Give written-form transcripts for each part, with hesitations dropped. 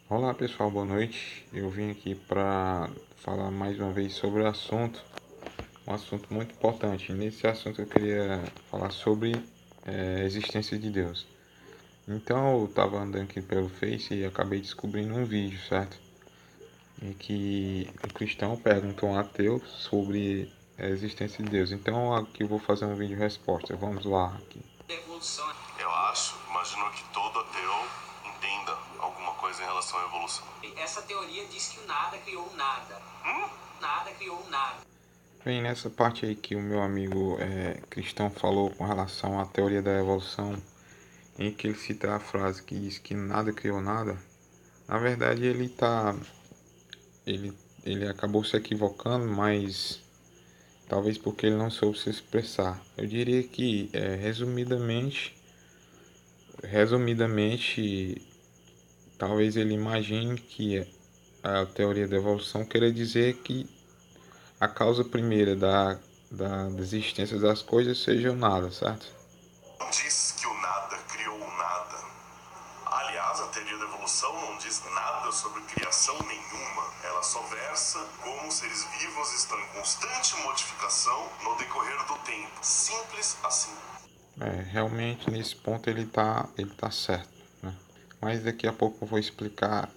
Olá pessoal, boa noite. Eu vim aqui para falar mais uma vez sobre o assunto, um assunto muito importante. Nesse assunto eu queria falar sobre a existência de Deus. Então eu estava andando aqui pelo Face e acabei descobrindo um vídeo, certo? Em que um cristão perguntou a um ateu sobre a existência de Deus. Então aqui eu vou fazer um vídeo resposta. Vamos lá aqui. Eu imagino que todo ateu entenda alguma coisa em relação à evolução. Essa teoria diz que o nada criou o nada. Nada criou o nada. Bem, nessa parte aí que o meu amigo cristão falou com relação à teoria da evolução, em que ele cita a frase que diz que nada criou nada, na verdade ele, ele acabou se equivocando, mas talvez porque ele não soube se expressar. Eu diria que, resumidamente, talvez ele imagine que a teoria da evolução queira dizer que a causa primeira da existência das coisas seja o nada, certo? Não diz que o nada criou o nada. Aliás, a teoria da evolução não diz nada sobre criação nenhuma. Ela só versa como os seres vivos estão em constante modificação no decorrer do tempo. Simples assim. Realmente nesse ponto ele tá certo, né? Mas daqui a pouco eu vou explicar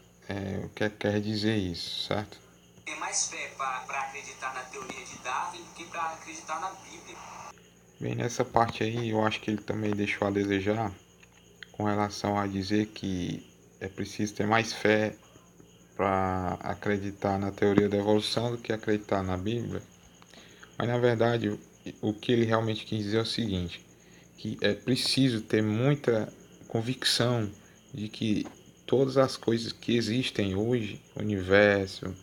o que quer dizer isso, certo? Tem mais fé para acreditar na teoria de Darwin do que para acreditar na Bíblia. Bem, nessa parte aí eu acho que ele também deixou a desejar com relação a dizer que é preciso ter mais fé para acreditar na teoria da evolução do que acreditar na Bíblia. Mas na verdade o que ele realmente quis dizer é o seguinte, que é preciso ter muita convicção de que todas as coisas que existem hoje, o universo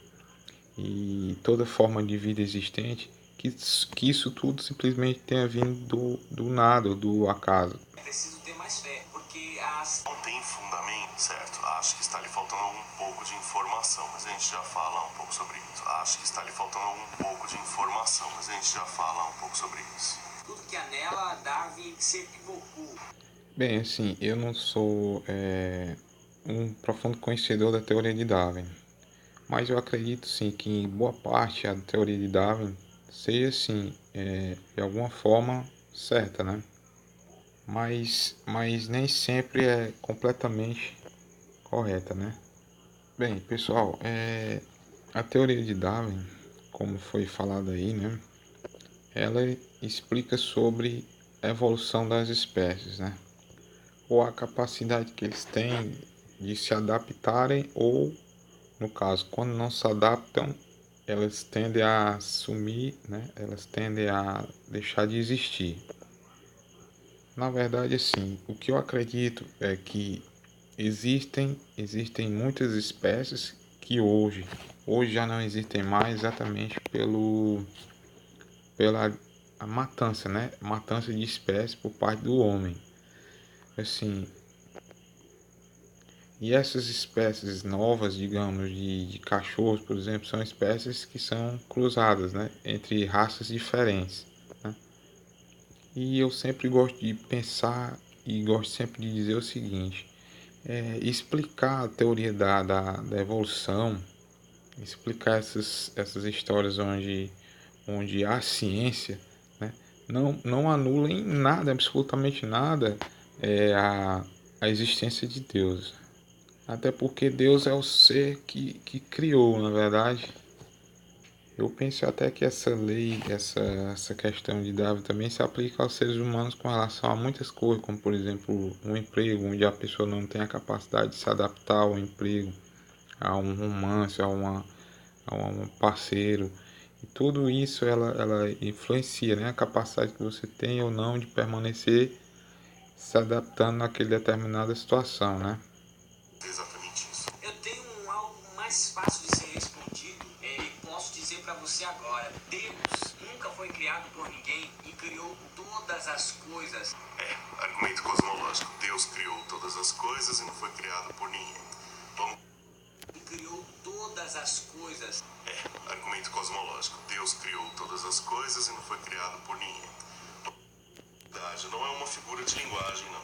e toda forma de vida existente, que isso tudo simplesmente tenha vindo do nada, do acaso. É preciso ter mais fé, porque Não tem fundamento, certo? Acho que está lhe faltando um pouco de informação, mas a gente já fala um pouco sobre isso. Acho que está lhe faltando um pouco de informação, mas a gente já fala um pouco sobre isso. tudo que anela, Darwin se equivocou. Bem, assim, eu não sou um profundo conhecedor da teoria de Darwin, mas eu acredito sim que em boa parte a teoria de Darwin seja sim, de alguma forma certa, né? Mas nem sempre é completamente correta, né? Bem, pessoal, a teoria de Darwin, como foi falado aí, né? Ela explica sobre a evolução das espécies, né? Ou a capacidade que eles têm de se adaptarem ou, no caso, quando não se adaptam, elas tendem a sumir, né? Elas tendem a deixar de existir. Na verdade, assim, o que eu acredito é que existem muitas espécies que hoje já não existem mais exatamente pela a matança, né? Matança de espécies por parte do homem. Assim, e essas espécies novas, digamos, de cachorros, por exemplo, são espécies que são cruzadas, né? Entre raças diferentes, né? E eu sempre gosto de pensar e gosto sempre de dizer o seguinte: explicar a teoria da evolução, explicar essas histórias onde há ciência, né, não anula em nada, absolutamente nada, a existência de Deus. Até porque Deus é o ser que criou, na verdade. Eu penso até que essa lei, essa questão de Darwin também se aplica aos seres humanos com relação a muitas coisas, como por exemplo um emprego, onde a pessoa não tem a capacidade de se adaptar ao emprego, a um romance, a um parceiro. E tudo isso ela influencia, né? A capacidade que você tem ou não de permanecer se adaptando naquela determinada situação, né? Exatamente isso. Eu tenho algo mais fácil de ser respondido e posso dizer para você agora. Deus nunca foi criado por ninguém e criou todas as coisas. Argumento cosmológico. Deus criou todas as coisas e não foi criado por ninguém. Vamos. E criou todas as coisas. Argumento cosmológico. Deus criou todas as coisas e não foi criado por ninguém. Não é uma figura de linguagem, não.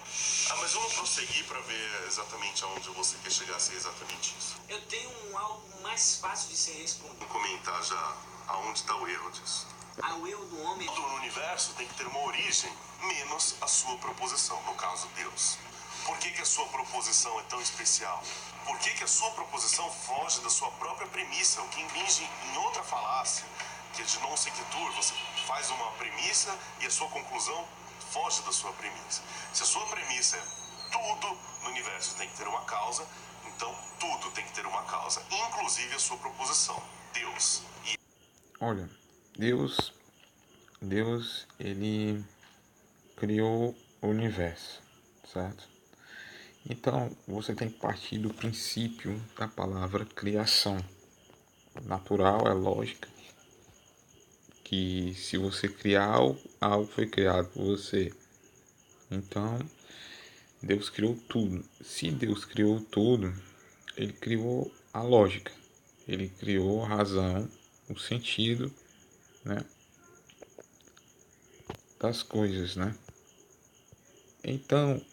Mas vamos prosseguir para ver exatamente aonde você quer chegar a ser exatamente isso. Eu tenho algo mais fácil de ser respondido. Vou comentar já aonde está o erro disso. O erro do homem. Tudo no universo tem que ter uma origem, menos a sua proposição, no caso Deus. Por que a sua proposição é tão especial? Por que a sua proposição foge da sua própria premissa, o que impinge em outra falácia, que é de non sequitur? Você faz uma premissa e a sua conclusão foge da sua premissa. Se a sua premissa é tudo no universo tem que ter uma causa, então tudo tem que ter uma causa, inclusive a sua proposição, Deus. Olha, Deus, ele criou o universo, certo? Então, você tem que partir do princípio da palavra criação. Natural é lógica que se você criar algo foi criado por você. Então, Deus criou tudo. Se Deus criou tudo, ele criou a lógica. Ele criou a razão, o sentido, né, das coisas, né? Então,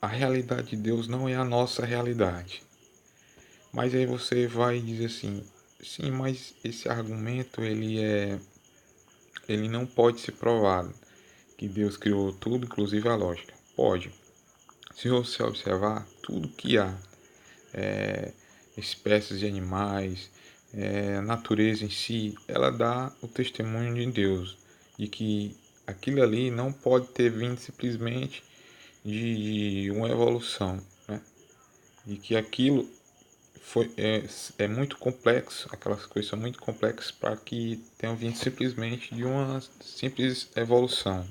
a realidade de Deus não é a nossa realidade. Mas aí você vai dizer assim, sim, mas esse argumento ele não pode ser provado, que Deus criou tudo, inclusive a lógica. Pode. Se você observar, tudo que há, espécies de animais, a natureza em si, ela dá o testemunho de Deus, de que aquilo ali não pode ter vindo simplesmente de uma evolução, né? De que aquilo é muito complexo, aquelas coisas são muito complexas para que tenham vindo simplesmente de uma simples evolução.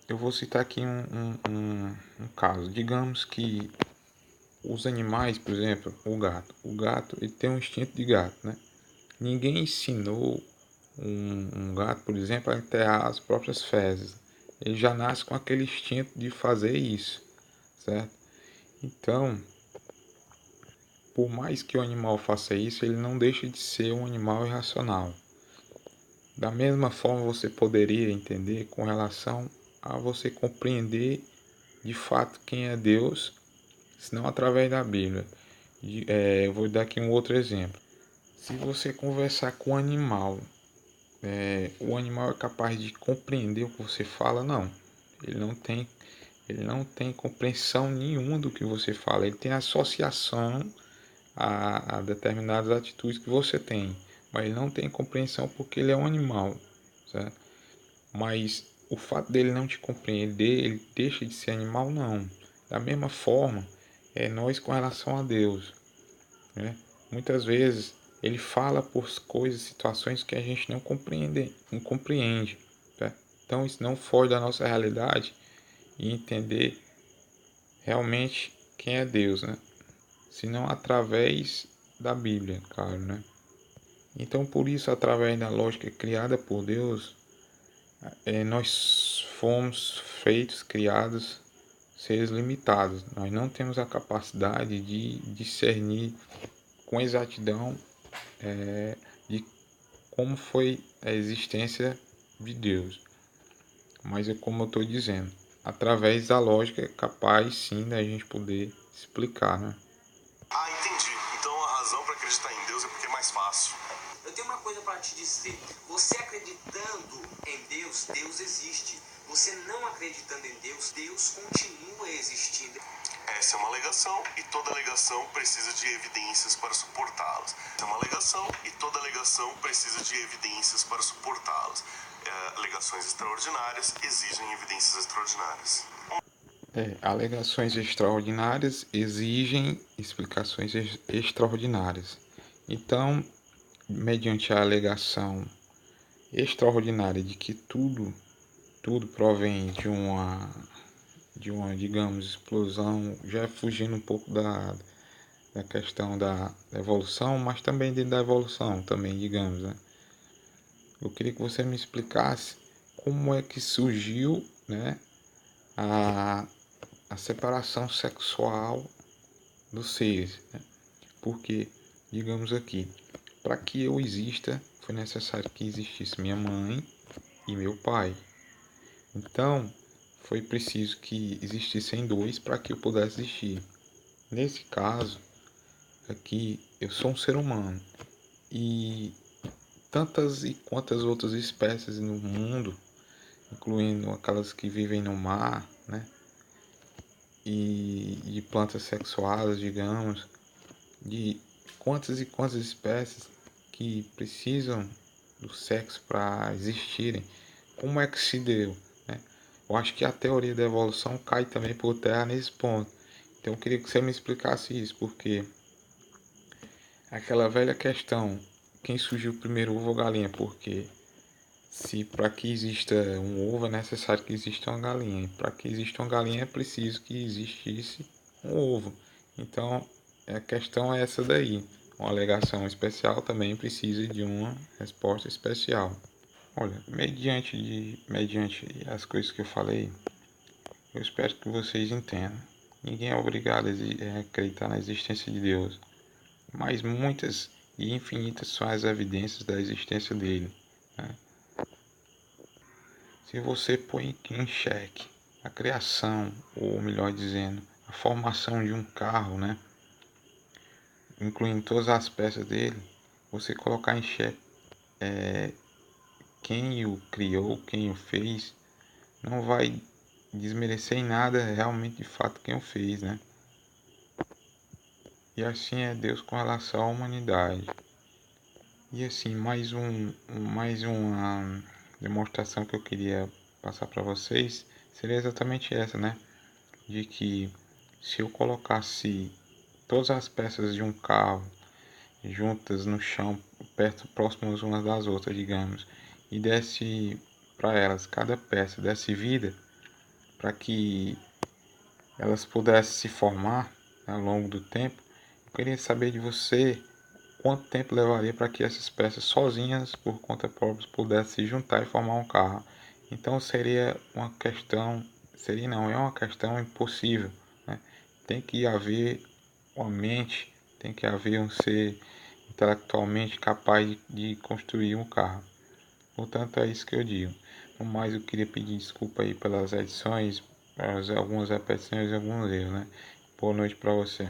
Eu vou citar aqui um caso. Digamos que os animais, por exemplo, o gato ele tem um instinto de gato, né? Ninguém ensinou um gato, por exemplo, a enterrar as próprias fezes. Ele já nasce com aquele instinto de fazer isso, certo? Então, por mais que o animal faça isso, ele não deixa de ser um animal irracional. Da mesma forma, você poderia entender com relação a você compreender de fato quem é Deus, senão através da Bíblia. Eu vou dar aqui um outro exemplo. Se você conversar com um animal, o animal é capaz de compreender o que você fala? Não. Ele não tem, ele não tem compreensão nenhuma do que você fala. Ele tem associação a determinadas atitudes que você tem, mas ele não tem compreensão porque ele é um animal, certo? Mas o fato dele não te compreender, ele deixa de ser animal? Não. Da mesma forma, é nós com relação a Deus, né? Muitas vezes ele fala por coisas, situações que a gente não compreende, tá? Então isso não foge da nossa realidade e entender realmente quem é Deus, né? Senão através da Bíblia, claro, né? Então, por isso, através da lógica criada por Deus, nós fomos feitos, criados, seres limitados. Nós não temos a capacidade de discernir com exatidão de como foi a existência de Deus. Mas é como eu estou dizendo, através da lógica é capaz sim da gente poder explicar, né? Ah, entendi. Então a razão para acreditar em Deus é porque é mais fácil. Eu tenho uma coisa para te dizer. Você acreditando em Deus, Deus existe. Você não acreditando em Deus, Deus continua existindo. Essa é uma alegação e toda alegação precisa de evidências para suportá-las. Essa é uma alegação e toda alegação precisa de evidências para suportá-las. Alegações extraordinárias exigem evidências extraordinárias. Alegações extraordinárias exigem explicações extraordinárias. Então, mediante a alegação extraordinária de que tudo provém de uma, digamos, explosão, já fugindo um pouco da questão da evolução, mas também dentro da evolução, também, digamos, né? Eu queria que você me explicasse como é que surgiu, né, a separação sexual dos seres, né? Porque, digamos aqui, para que eu exista, foi necessário que existisse minha mãe e meu pai. Então, foi preciso que existissem dois para que eu pudesse existir. Nesse caso, aqui eu sou um ser humano e tantas e quantas outras espécies no mundo, incluindo aquelas que vivem no mar, né? E de plantas sexuadas, digamos, de quantas e quantas espécies que precisam do sexo para existirem. Como é que se deu, né? Eu acho que a teoria da evolução cai também por terra nesse ponto. Então eu queria que você me explicasse isso, porque aquela velha questão, quem surgiu primeiro, ovo ou galinha? Porque se para que exista um ovo é necessário que exista uma galinha, e para que exista uma galinha é preciso que existisse um ovo. Então a questão é essa daí. Uma alegação especial também precisa de uma resposta especial. Olha, mediante as coisas que eu falei, eu espero que vocês entendam. Ninguém é obrigado a acreditar na existência de Deus, mas muitas e infinitas são as evidências da existência dele, né? Se você põe em xeque a criação, ou melhor dizendo, a formação de um carro, né, incluindo todas as peças dele, você colocar em xeque quem o criou, quem o fez, não vai desmerecer em nada realmente de fato quem o fez, né? E assim é Deus com relação à humanidade. E assim, mais uma demonstração que eu queria passar para vocês seria exatamente essa, né? De que se eu colocasse todas as peças de um carro juntas no chão, perto, próximas umas das outras, digamos, e desse para elas, cada peça desse vida, para que elas pudessem se formar, né, ao longo do tempo, eu queria saber de você quanto tempo levaria para que essas peças sozinhas, por conta própria, pudessem se juntar e formar um carro. Então seria uma questão, seria não, é uma questão impossível, né? Tem que haver uma mente, tem que haver um ser intelectualmente capaz de construir um carro. Portanto, é isso que eu digo. No mais, eu queria pedir desculpa aí pelas edições, algumas repetições e alguns erros, né? Boa noite para você.